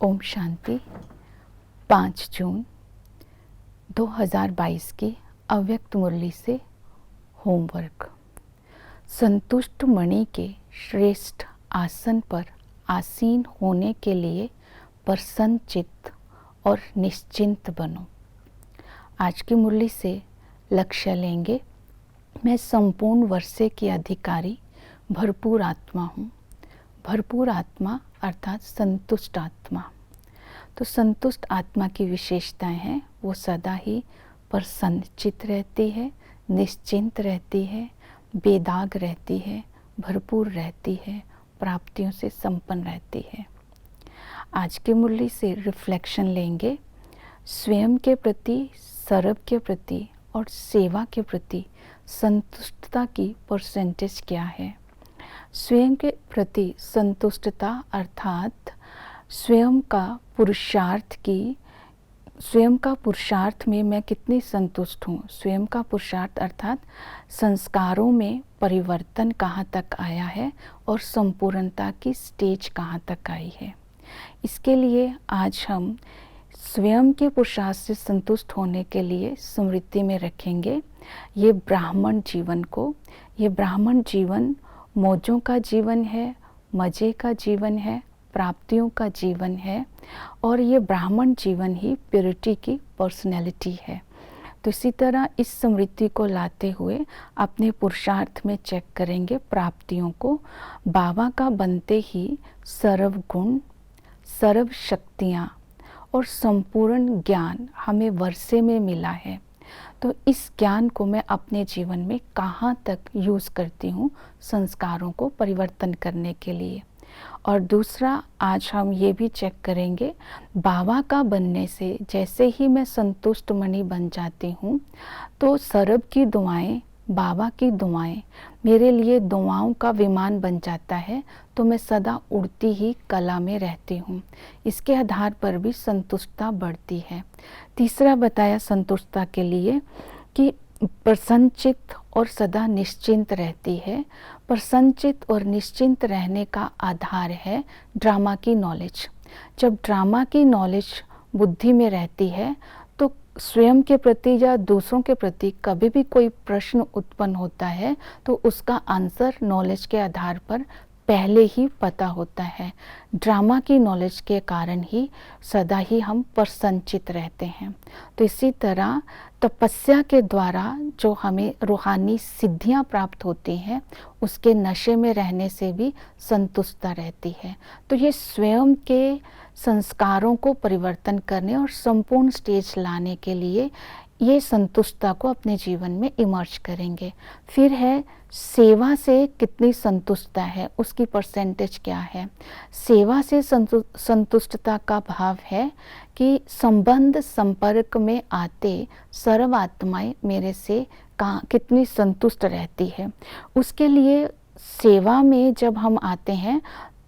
ओम शांति। 5 जून 2022 की अव्यक्त मुरली से होमवर्क। संतुष्ट मणि के श्रेष्ठ आसन पर आसीन होने के लिए प्रसन्न चित्त और निश्चिंत बनो। आज की मुरली से लक्ष्य लेंगे, मैं संपूर्ण वर्षे की अधिकारी भरपूर आत्मा हूँ। भरपूर आत्मा अर्थात संतुष्ट आत्मा। तो संतुष्ट आत्मा की विशेषताएं हैं, वो सदा ही प्रसन्नचित्त रहती है, निश्चिंत रहती है, बेदाग रहती है, भरपूर रहती है, प्राप्तियों से संपन्न रहती है। आज की मुरली से रिफ्लेक्शन लेंगे, स्वयं के प्रति, सर्व के प्रति और सेवा के प्रति संतुष्टता की परसेंटेज क्या है। स्वयं के प्रति संतुष्टता अर्थात स्वयं का पुरुषार्थ में मैं कितनी संतुष्ट हूँ। स्वयं का पुरुषार्थ अर्थात संस्कारों में परिवर्तन कहाँ तक आया है और संपूर्णता की स्टेज कहाँ तक आई है। इसके लिए आज हम स्वयं के पुरुषार्थ से संतुष्ट होने के लिए स्मृति में रखेंगे ये ब्राह्मण जीवन को। ये ब्राह्मण जीवन मौजों का जीवन है, मज़े का जीवन है, प्राप्तियों का जीवन है और ये ब्राह्मण जीवन ही प्योरिटी की पर्सनैलिटी है। तो इसी तरह इस स्मृति को लाते हुए अपने पुरुषार्थ में चेक करेंगे प्राप्तियों को। बाबा का बनते ही सर्व गुण, सर्व शक्तियाँ और संपूर्ण ज्ञान हमें वर्षे में मिला है। तो इस ज्ञान को मैं अपने जीवन में कहाँ तक यूज़ करती हूँ संस्कारों को परिवर्तन करने के लिए। और दूसरा, आज हम ये भी चेक करेंगे बाबा का बनने से जैसे ही मैं संतुष्ट मणि बन जाती हूँ तो सर्व की दुआएं, बाबा की दुआएं मेरे लिए दुआओं का विमान बन जाता है। तो मैं सदा उड़ती ही कला में रहती हूँ। इसके आधार पर भी संतुष्टता बढ़ती है। तीसरा बताया संतुष्टता के लिए कि प्रसन्नचित्त और सदा निश्चिंत रहती है। प्रसन्नचित्त और निश्चिंत रहने का आधार है ड्रामा की नॉलेज। जब ड्रामा की नॉलेज बुद्धि में रहती है तो स्वयं के प्रति या दूसरों के प्रति कभी भी कोई प्रश्न उत्पन्न होता है तो उसका आंसर नॉलेज के आधार पर पहले ही पता होता है। ड्रामा की नॉलेज के कारण ही सदा ही हम प्रसन्नचित्त रहते हैं। तो इसी तरह तपस्या के द्वारा जो हमें रूहानी सिद्धियां प्राप्त होती हैं उसके नशे में रहने से भी संतुष्टता रहती है। तो ये स्वयं के संस्कारों को परिवर्तन करने और संपूर्ण स्टेज लाने के लिए ये संतुष्टता को अपने जीवन में इमर्ज करेंगे। फिर है सेवा से कितनी संतुष्टता है, उसकी परसेंटेज क्या है। सेवा से संतुष्टता का भाव है कि संबंध संपर्क में आते सर्व आत्माएं मेरे से कितनी संतुष्ट रहती है। उसके लिए सेवा में जब हम आते हैं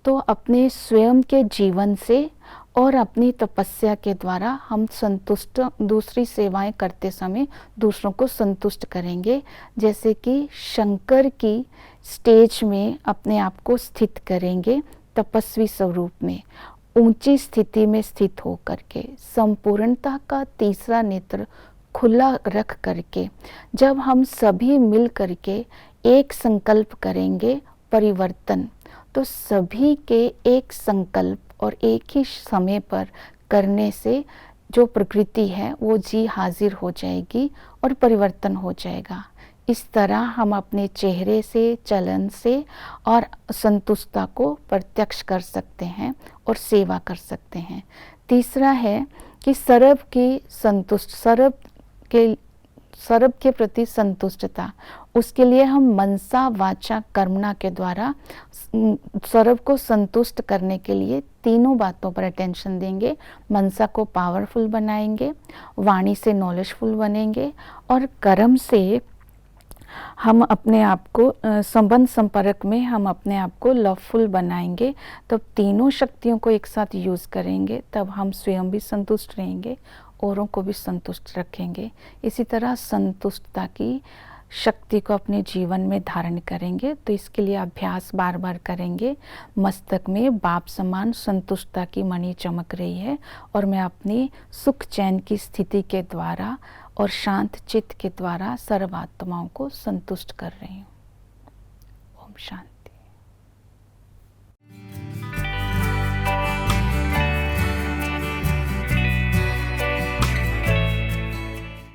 तो अपने स्वयं के जीवन से और अपनी तपस्या के द्वारा हम संतुष्ट दूसरी सेवाएं करते समय दूसरों को संतुष्ट करेंगे। जैसे कि शंकर की स्टेज में अपने आप को स्थित करेंगे, तपस्वी स्वरूप में ऊंची स्थिति में स्थित होकर के संपूर्णता का तीसरा नेत्र खुला रख करके जब हम सभी मिल करके एक संकल्प करेंगे परिवर्तन, तो सभी के एक संकल्प और एक ही समय पर करने से जो प्रकृति है वो जी हाजिर हो जाएगी और परिवर्तन हो जाएगा। इस तरह हम अपने चेहरे से, चलन से और संतुष्टता को प्रत्यक्ष कर सकते हैं और सेवा कर सकते हैं। तीसरा है कि सर्व के प्रति संतुष्टता। उसके लिए हम मनसा वाचा कर्मणा के द्वारा सर्व को संतुष्ट करने के लिए तीनों बातों पर अटेंशन देंगे। मनसा को पावरफुल बनाएंगे, वाणी से नॉलेजफुल बनेंगे और कर्म से हम अपने आप को संबंध संपर्क में हम अपने आप को लवफुल बनाएंगे। तब तीनों शक्तियों को एक साथ यूज़ करेंगे, तब हम स्वयं भी संतुष्ट रहेंगे, औरों को भी संतुष्ट रखेंगे। इसी तरह संतुष्टता की शक्ति को अपने जीवन में धारण करेंगे तो इसके लिए अभ्यास बार बार करेंगे। मस्तक में बाप समान संतुष्टता की मणि चमक रही है और मैं अपनी सुख चैन की स्थिति के द्वारा और शांत चित्त के द्वारा सर्व आत्माओं को संतुष्ट कर रही हूँ। ओम शांति।